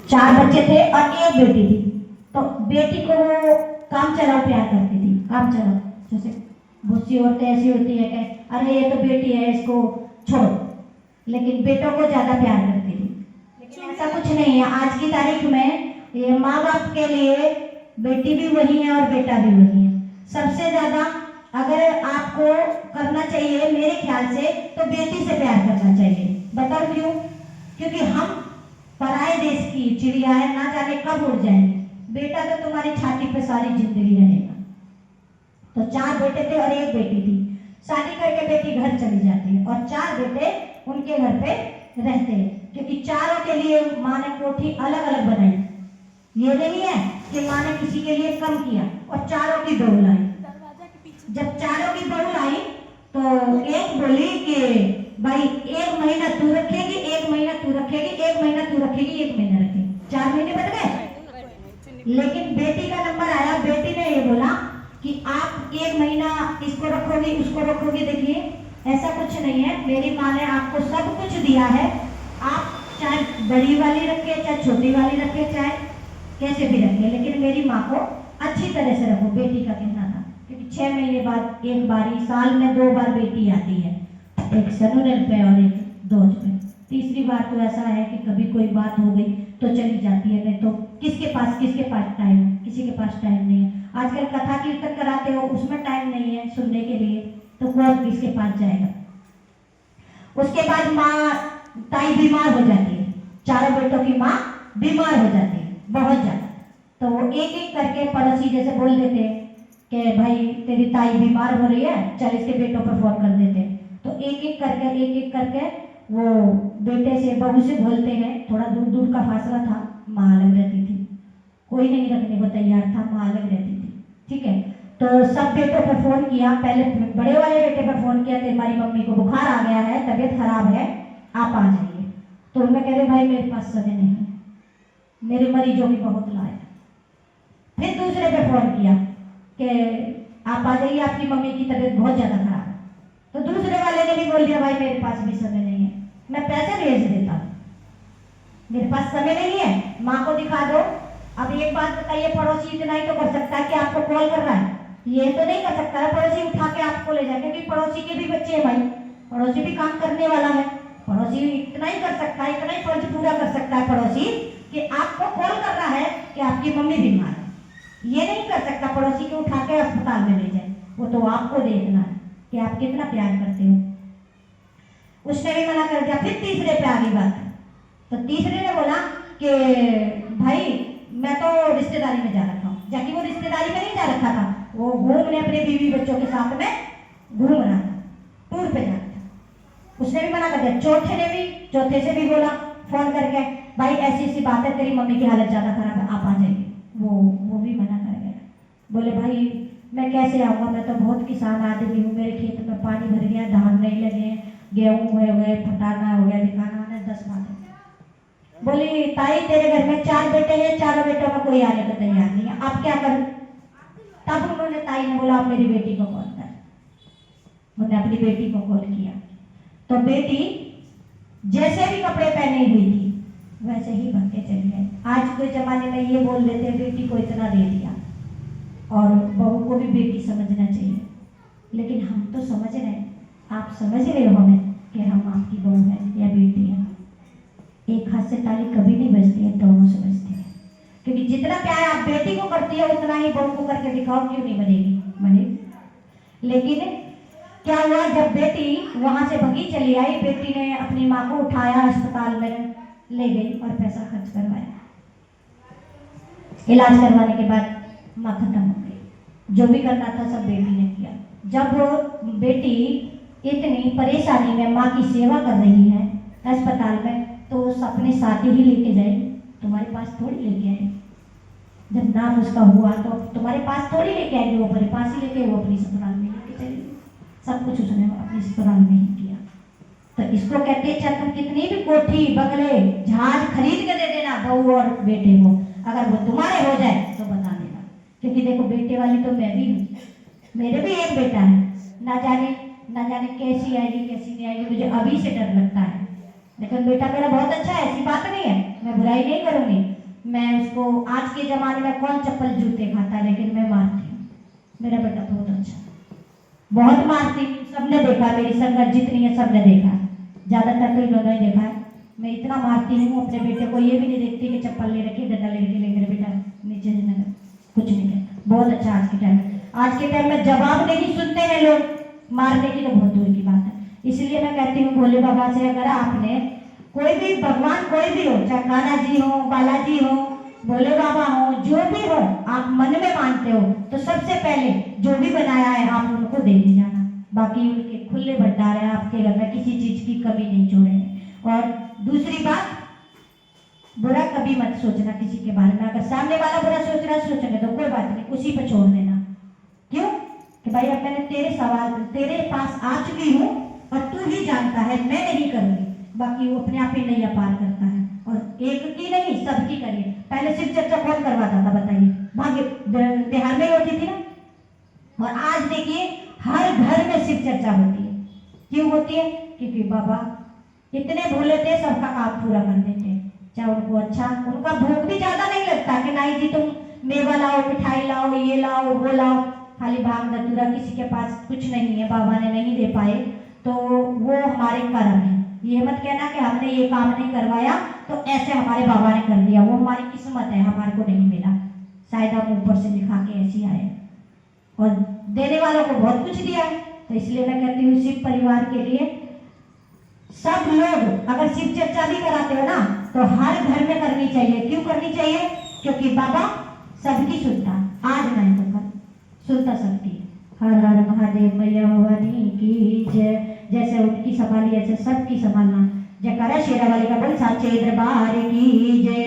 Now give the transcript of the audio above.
4 बच्चे थे और एक बेटी थी। तो बेटी को वो काम चलाओ प्यार करती थी, काम चलाओ। जैसे बहुत सी औरतें ऐसी होती है कि अरे ये तो बेटी है इसको छोड़ो, लेकिन बेटों को ज्यादा प्यार करती थी। लेकिन ऐसा कुछ नहीं है। आज की तारीख में ये माँ बाप के लिए बेटी भी वही है और बेटा भी वही है। सबसे ज्यादा अगर आपको करना चाहिए मेरे ख्याल से तो बेटी से प्यार करना चाहिए। बताओ क्यों? क्योंकि हम पराए देश की चिड़िया है, ना जाने कब उड़ जाएंगे। बेटा तो तुम्हारी छाती पे सारी जिंदगी रहेगा। तो 4 बेटे थे और एक बेटी थी। शादी करके बेटी घर चली जाती है और 4 बेटे उनके घर पे रहते हैं, क्योंकि चारों के लिए माँ ने कोठी अलग अलग बनाई। ये नहीं है कि माँ ने किसी के लिए कम किया। और चारों की बहू लाई। जब चारों की बहू आई तो एक बोली कि भाई 1 महीना तू रखेगी, 1 महीना तू रखेगी, 1 महीना तू रखेगी, 1 महीना रखेगी। 4 महीने बच गए। लेकिन बेटी का नंबर आया। बेटी ने ये बोला कि आप 1 महीना इसको रखोगी, उसको रखोगी। देखिए ऐसा कुछ नहीं है। मेरी माँ ने आपको सब कुछ दिया है। आप चाहे बड़ी वाली रखे, चाहे छोटी वाली रखे, चाहे कैसे भी रखे, लेकिन मेरी माँ को अच्छी तरह से रखो, बेटी का कहना था। क्योंकि 6 महीने बाद एक बारी, साल में 2 बार बेटी आती है, एक सनुरल पे और एक दोज पे। तीसरी बार तो ऐसा है कि कभी कोई बात हो गई तो चली जाती है, नहीं तो किसके पास टाइम? किसी के पास टाइम नहीं है। आजकल कथा कीर्तन कराते हो, उसमें टाइम नहीं है सुनने के लिए, तो कौन किसके पास जाएगा? उसके बाद माँ ताई बीमार हो जाती है। चारों बेटों की माँ बीमार हो जाती है बहुत ज्यादा। तो वो एक एक करके पड़ोसी जैसे बोल देते कि भाई तेरी ताई बीमार हो रही है, चल इसके बेटों पर फोन कर देते। तो एक एक करके वो बेटे से बहू से बोलते हैं। थोड़ा दूर दूर का फासला था, माँ अलग रहती थी, कोई नहीं रखने को तैयार था, माँ अलग रहती थी। ठीक है, तो सब बेटों पर फोन किया। पहले बड़े वाले बेटे पर फोन किया कि हमारी मम्मी को बुखार आ गया है, तबीयत खराब है, आप आ जाइए। तो उन्होंने कह रहे भाई मेरे पास समय नहीं है, मेरे मरीजों की बहुत लाए। फिर दूसरे पे फोन किया कि आप आ जाइए, आपकी मम्मी की तबीयत बहुत ज्यादा खराब है। तो दूसरे वाले ने भी बोल दिया भाई मेरे पास भी समय नहीं है, मैं पैसे भेज देता हूँ, मेरे पास समय नहीं है, माँ को दिखा दो। अब एक बात बताइए, पड़ोसी इतना ही तो कर सकता है कि आपको कॉल कर रहा है, ये तो नहीं कर सकता है पड़ोसी उठा के आपको ले जाए, क्योंकि पड़ोसी के भी बच्चे हैं भाई, पड़ोसी भी काम करने वाला है। पड़ोसी इतना ही कर सकता है, इतना ही फर्ज पूरा कर सकता है पड़ोसी कि आपको कॉल कर रहा है कि आपकी मम्मी बीमार है। ये नहीं कर सकता पड़ोसी को उठा के अस्पताल में ले जाए, वो तो आपको देखना है कि आप कितना प्यार करते हो। उसने भी मना कर दिया। फिर तीसरे पे आ गई बात। तो तीसरे ने बोला कि भाई मैं तो रिश्तेदारी में जा रखा हूँ, जबकि वो रिश्तेदारी में नहीं जा रखा था, वो घूमने अपने बीवी बच्चों के साथ में घूम रहा था, टूर पे जा रहा था। उसने भी मना कर दिया। चौथे से भी बोला फोन करके भाई ऐसी ऐसी बात है, तेरी मम्मी की हालत ज्यादा खराब है, आप आ जाइए। वो भी मना कर गया। बोले भाई मैं कैसे आऊँगा, मैं तो बहुत किसान आदमी हूँ, मेरे खेत में पानी भर गया, धान नहीं लगे, गेहूँ हो गए, फटाना हो गया, दिखाना है 10 बातें। बोली ताई तेरे घर में 4 बेटे हैं, चारों बेटों में कोई आने को तैयार नहीं है, आप क्या करूं? तब उन्होंने ताई ने बोला आप मेरी बेटी को कॉल कर। उन्होंने अपनी बेटी को कॉल किया। तो बेटी जैसे भी कपड़े पहने हुई थी वैसे ही बन के चली आई। आज के जमाने में ये बोल देते बेटी को इतना दे दिया, और बहू को भी बेटी समझना चाहिए, लेकिन हम तो समझ रहे हैं, आप समझ रहे हो हमें कि हम आपकी बहू है या बेटी है। एक हाथ से ताली कभी नहीं बजती है, दोनों से बजती है। क्योंकि जितना प्यार आप बेटी को करती हो उतना ही बहू को करके दिखाओ, क्यों नहीं बनेगी? बनेगी। लेकिन क्या हुआ, जब बेटी वहां से भगी चली आई, बेटी ने अपनी माँ को उठाया, अस्पताल में ले गई और पैसा खर्च करवाया। इलाज करवाने के बाद माँ खत्म हो गई। जो भी करना था सब बेटी ने किया। जब बेटी इतनी परेशानी में माँ की सेवा कर रही है अस्पताल में, तो उस अपने साथ ही लेके जाए, तुम्हारे पास थोड़ी लेके आए। जब नाम उसका हुआ तो तुम्हारे पास थोड़ी लेके आएंगे, वो अपने पास ही लेके, वो अपनी ससुराल में लेके चली। सब कुछ उसने अपनी ससुराल में ही किया। तो इसको कहते हैं तुम कितनी भी कोठी बंगले जहाज खरीद के दे देना बहू और बेटे को, अगर वो तुम्हारे हो जाए तो बता देना। क्योंकि देखो बेटे वाली तो मैं भी हूँ, मेरे भी एक बेटा है, ना जाने कैसी आएगी कैसी नहीं आएगी, मुझे अभी से डर लगता है। लेकिन बेटा मेरा बहुत अच्छा है, ऐसी बात नहीं है, मैं बुराई नहीं करूंगी। मैं उसको, आज के जमाने में कौन चप्पल जूते खाता है, लेकिन मैं मारती हूँ। मेरा बेटा बहुत अच्छा है, बहुत मारती हूँ। सबने देखा, मेरी संगत जितनी है सबने देखा, ज्यादातर तो इन्होंने ही देखा है। मैं इतना मारती हूँ अपने बेटे को, ये भी नहीं देखती कि चप्पल ले रखी, डंडा ले रखी, ले मेरे बेटा नीचे नहीं, कुछ नहीं कहता। बहुत अच्छा आज के टाइम में, आज के टाइम में जवाब नहीं सुनते हैं लोग, मारने की तो बहुत दूर की बात है। इसलिए मैं कहती हूँ भोले बाबा से, अगर आपने कोई भी भगवान कोई भी हो, चाहे कान्हा जी हो, बालाजी हो, भोले बाबा हो, जो भी हो, आप मन में मानते हो तो सबसे पहले जो भी बनाया है आप उनको दे दी जाना। बाकी उनके खुले भंडार है आपके घर में, किसी चीज की कमी नहीं छोड़ेंगे। और दूसरी बात, बुरा कभी मत सोचना किसी के बारे में। अगर सामने वाला बुरा सोच रहा है, सोचने तो कोई बात नहीं, उसी पे छोड़ देना। क्यों कि भाई अब मैंने तेरे सवाल तेरे पास आ चुकी हूँ और तू ही जानता है, मैं नहीं करूंगी। बाकी वो अपने आप ही नैया पार करता है। और एक की नहीं, सबकी करिए। पहले शिव चर्चा कौन करवाता था बताइए? भाग्य बिहार में होती थी ना, और आज देखिए हर घर में शिव चर्चा होती है। क्यों होती है? क्योंकि बाबा इतने भोले थे, सबका काम पूरा कर देते, चाहे उनको अच्छा, उनका भूख भी ज्यादा नहीं लगता कि नहीं जी तुम मेवा लाओ, मिठाई लाओ, ये लाओ, वो लाओ। खाली भांग धतूरा, किसी के पास कुछ नहीं है, बाबा ने नहीं दे पाए तो वो हमारे कर्म है। ये मत कहना कि हमने ये काम नहीं करवाया तो ऐसे हमारे बाबा ने कर दिया, वो हमारी किस्मत है, हमारे को नहीं मिला, शायद हम ऊपर से लिखा के ऐसी आए। और देने वालों को बहुत कुछ दिया है। तो इसलिए मैं कहती हूँ शिव परिवार के लिए सब लोग अगर शिव चर्चा भी कराते हो ना तो हर घर में करनी चाहिए। क्यों करनी चाहिए? क्योंकि बाबा सबकी सुनता, आज नहीं तो कल सुनता सबकी। हर हर महादेव, मैया भवानी की जय। जैसे उनकी संभाली ऐसे सबकी संभालना। जयकारा शेरा वाली का बोल, साचे दरबार की जय।